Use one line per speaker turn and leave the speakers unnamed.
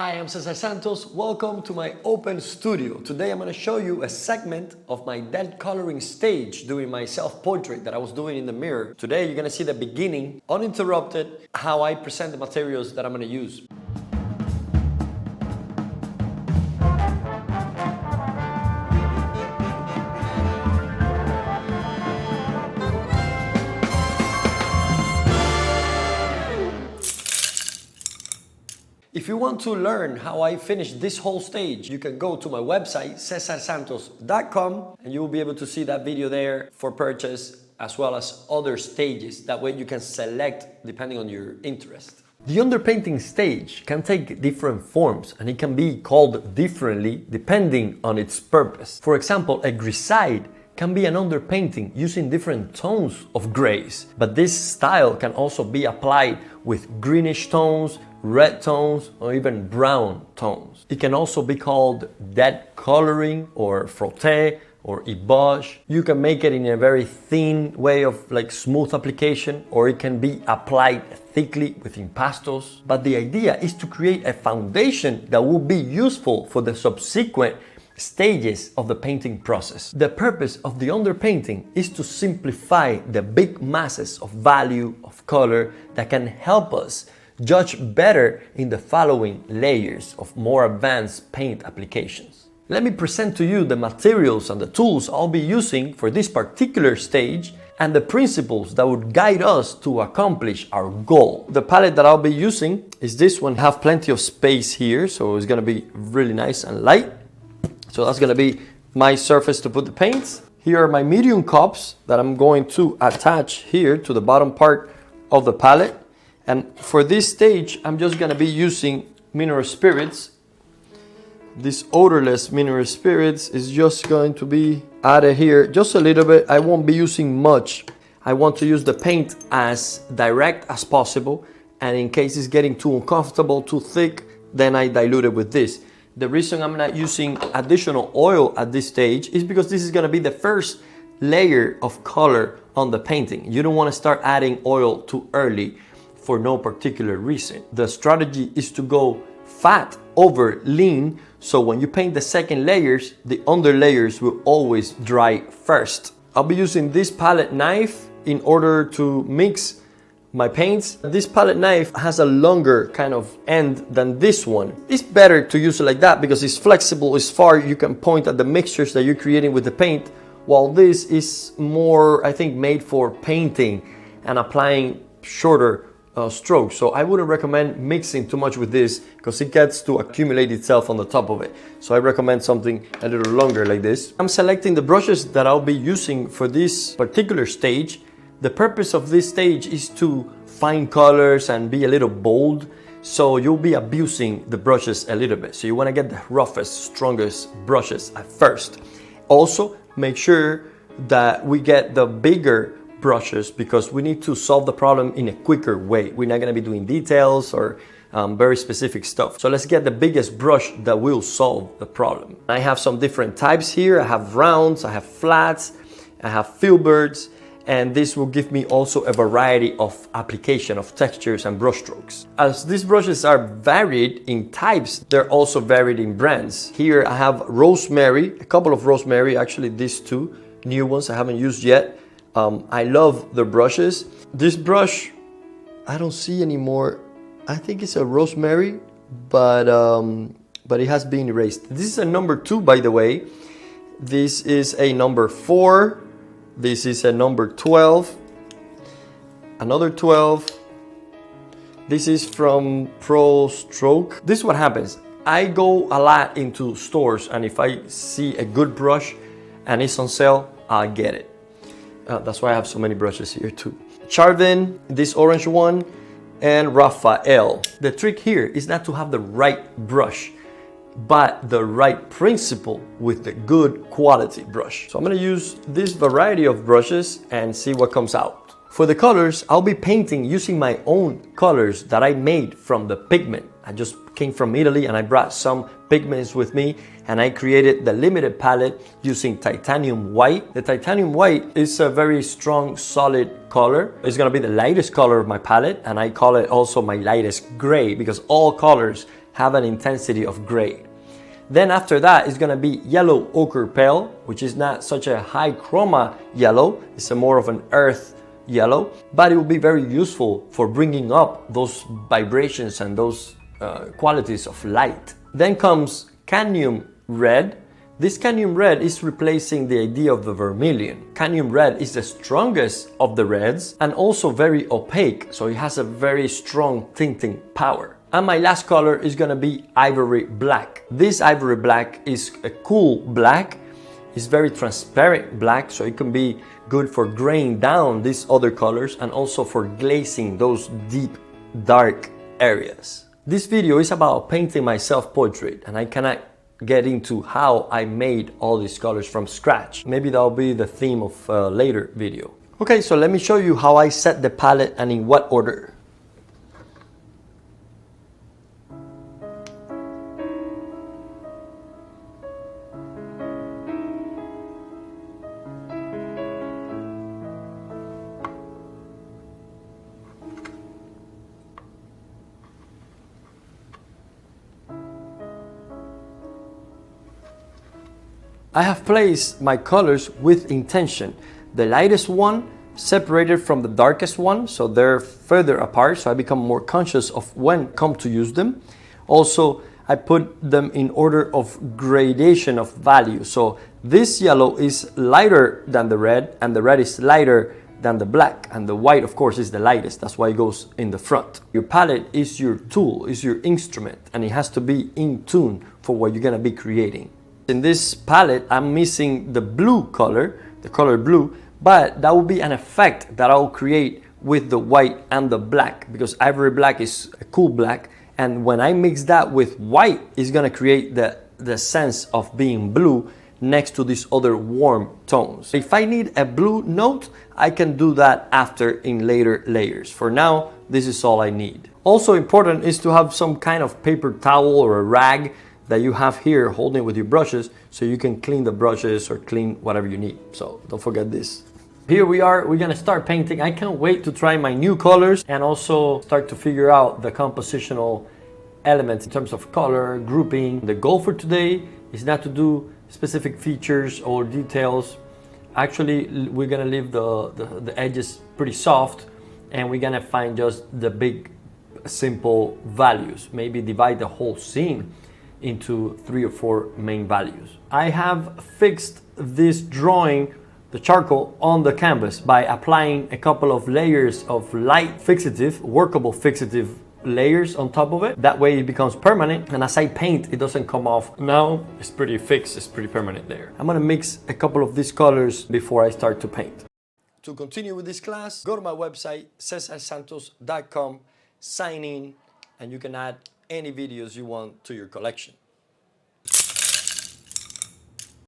Hi, I'm Cesar Santos. Welcome to my open studio. Today I'm going to show you a segment of my dead coloring stage doing my self-portrait that I was doing in the mirror. Today you're going to see the beginning, uninterrupted, how I present the materials that I'm going to use. If you want to learn how I finish this whole stage, you can go to my website, cesarsantos.com, and you will be able to see that video there for purchase, as well as other stages. That way you can select depending on your interest. The underpainting stage can take different forms and it can be called differently depending on its purpose. For example, a grisaille can be an underpainting using different tones of grays, but this style can also be applied with greenish tones, red tones, or even brown tones. It can also be called dead coloring or frotté or ébauche. You can make it in a very thin way of like smooth application, or it can be applied thickly with impastos. But the idea is to create a foundation that will be useful for the subsequent stages of the painting process. The purpose of the underpainting is to simplify the big masses of value, of color that can help us judge better in the following layers of more advanced paint applications. Let me present to you the materials and the tools I'll be using for this particular stage and the principles that would guide us to accomplish our goal. The palette that I'll be using is this one. I have plenty of space here, so it's gonna be really nice and light. So that's gonna be my surface to put the paints. Here are my medium cups that I'm going to attach here to the bottom part of the palette. And for this stage, I'm just gonna be using mineral spirits. This odorless mineral spirits is just going to be added here just a little bit. I won't be using much. I want to use the paint as direct as possible. And in case it's getting too uncomfortable, too thick, then I dilute it with this. The reason I'm not using additional oil at this stage is because this is gonna be the first layer of color on the painting. You don't wanna start adding oil too early for no particular reason. The strategy is to go fat over lean, so when you paint the second layers, the under layers will always dry first. I'll be using this palette knife in order to mix my paints. This palette knife has a longer kind of end than this one. It's better to use it like that because it's flexible, it's far, you can point at the mixtures that you're creating with the paint, while this is more, I think, made for painting and applying shorter strokes. So I wouldn't recommend mixing too much with this because it gets to accumulate itself on the top of it. So I recommend something a little longer like this. I'm selecting the brushes that I'll be using for this particular stage. The purpose of this stage is to find colors and be a little bold. So you'll be abusing the brushes a little bit. So you want to get the roughest, strongest brushes at first. Also, make sure that we get the bigger brushes because we need to solve the problem in a quicker way. We're not going to be doing details or very specific stuff. So let's get the biggest brush that will solve the problem. I have some different types here. I have rounds, I have flats, I have filberts, and this will give me also a variety of application of textures and brush strokes. As these brushes are varied in types, they're also varied in brands. Here I have rosemary, a couple of rosemary, actually these two new ones I haven't used yet. I love the brushes. This brush, I don't see anymore. I think it's a rosemary, but it has been erased. This is a number 2, by the way. This is a number 4. This is a number 12. Another 12. This is from Pro Stroke. This is what happens. I go a lot into stores, and if I see a good brush and it's on sale, I'll get it. That's why I have so many brushes here too. Charvin, this orange one, and Raphael. The trick here is not to have the right brush, but the right principle with the good quality brush. So I'm gonna use this variety of brushes and see what comes out. For the colors, I'll be painting using my own colors that I made from the pigment. I just came from Italy and I brought some pigments with me and I created the limited palette using titanium white. The titanium white is a very strong, solid color. It's gonna be the lightest color of my palette, and I call it also my lightest gray because all colors have an intensity of gray. Then after that is gonna be yellow ochre pale, which is not such a high chroma yellow, it's a more of an earth yellow, but it will be very useful for bringing up those vibrations and those qualities of light. Then comes cadmium red. This cadmium red is replacing the idea of the vermilion. Cadmium red is the strongest of the reds and also very opaque, so it has a very strong tinting power. And my last color is gonna be ivory black. This ivory black is a cool black. It's very transparent black, so it can be good for graying down these other colors and also for glazing those deep, dark areas. This video is about painting my self-portrait, and I cannot get into how I made all these colors from scratch. Maybe that'll be the theme of a later video. Okay, so let me show you how I set the palette and in what order. I have placed my colors with intention. The lightest one separated from the darkest one, so they're further apart, so I become more conscious of when come to use them. Also, I put them in order of gradation of value. So this yellow is lighter than the red, and the red is lighter than the black, and the white of course is the lightest. That's why it goes in the front. Your palette is your tool, is your instrument, and it has to be in tune for what you're gonna be creating. In this palette, I'm missing the blue color, the color blue, but that will be an effect that I'll create with the white and the black, because ivory black is a cool black, and when I mix that with white, it's gonna create the sense of being blue next to these other warm tones. If I need a blue note, I can do that after in later layers. For now, this is all I need. Also important is to have some kind of paper towel or a rag that you have here holding with your brushes, so you can clean the brushes or clean whatever you need. So don't forget this. Here we are, we're gonna start painting. I can't wait to try my new colors and also start to figure out the compositional elements in terms of color, grouping. The goal for today is not to do specific features or details. Actually, we're gonna leave the edges pretty soft, and we're gonna find just the big, simple values. Maybe divide the whole scene into 3 or 4 main values. I have fixed this drawing, the charcoal, on the canvas by applying a couple of layers of light fixative, workable fixative layers on top of it. That way it becomes permanent, and as I paint, it doesn't come off. Now it's pretty fixed, it's pretty permanent there. I'm gonna mix a couple of these colors before I start to paint. To continue with this class, go to my website, cesarsantos.com, sign in, and you can add any videos you want to your collection.